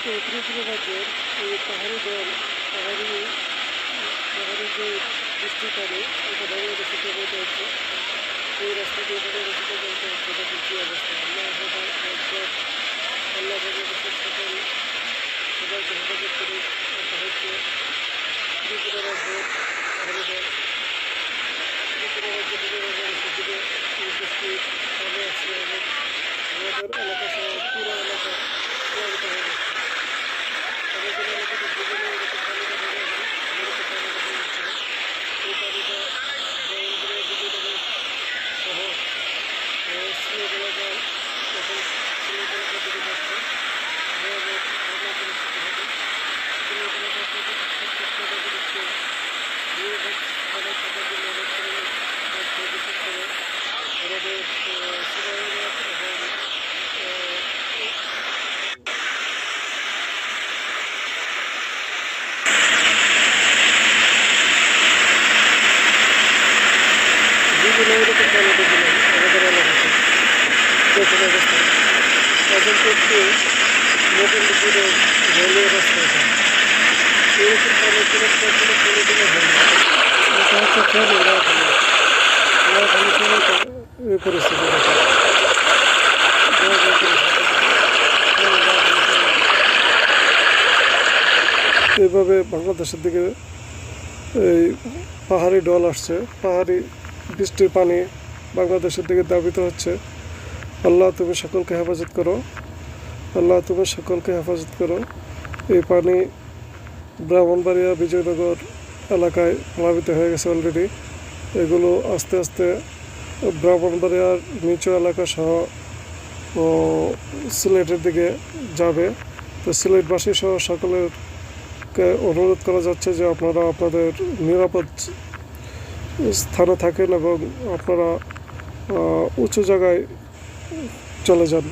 ত্রিপুরা রাজ্যের এই পাহাড়ি দল পাহাড়ি যে বৃষ্টি পানি এটা বাংলাদেশে প্রবাহিত হচ্ছে। এই রাস্তা দিয়ে বাংলাদেশে প্রবাহিত হচ্ছে। দেখুন কী অবস্থা। আল্লাহ বাংলাদেশের সবাইকে হেফাজত করে এটা হচ্ছে ত্রিপুরা রাজ্যের পাহাড়ি দল। ত্রিপুরা রাজ্য থেকে বাংলাদেশের দিকে এই বৃষ্টি পানি আসছে এবং আমাদের এলাকা সহ পুরো এলাকা প্রভাবিত হয়ে যাচ্ছে। আমাদের এলাকাতে জীবনে এরকম পানি দেখা যায় না, এরকম পানি দেখা যাচ্ছে না। এই পানিটা জয়ন্তীরা বিজয়নগর সহ সিলেট এলাকায় এখন সিলেট এলাকার দিকে যাচ্ছে। ভয়াবহ বন্যা পরিস্থিতি হবে। সিলেট এলাকা থেকে প্রত্যেকটা নিয়ে থাকার জন্য অনেক ধরনের বিশেষ করে আমাদের সিনেমাঘাট এবং যেগুলো এরকম পানি দেখলাম আমাদের এলাকাতে প্রথম অবস্থায় এখন কিন্তু মোটামুটি পুরো রেলওয়ে রাস্তা এটা এরকম পানি কোনো দিনে হয় না। এটা হচ্ছে ফেলে এই পরিস্থিতি এইভাবে বাংলাদেশের দিকে এই পাহাড়ি ঢল আসছে। পাহাড়ি বৃষ্টির পানি বাংলাদেশের দিকে ধাবিত হচ্ছে। আল্লাহ তুমি সকলকে হেফাজত করো, আল্লাহ তুমি সকলকে হেফাজত করো। এই পানি ব্রাহ্মণবাড়িয়া বিজয়নগর এলাকায় প্লাবিত হয়ে গেছে অলরেডি। এগুলো আস্তে আস্তে ব্রাহ্মণবাড়িয়ার নিচু এলাকা সহ সিলেটের দিকে যাবে। তো সিলেটবাসী সহ সকলেরকে অনুরোধ করা যাচ্ছে যে আপনারা আপনাদের নিরাপদ স্থানে থাকেন এবং আপনারা উঁচু জায়গায় চলে যান।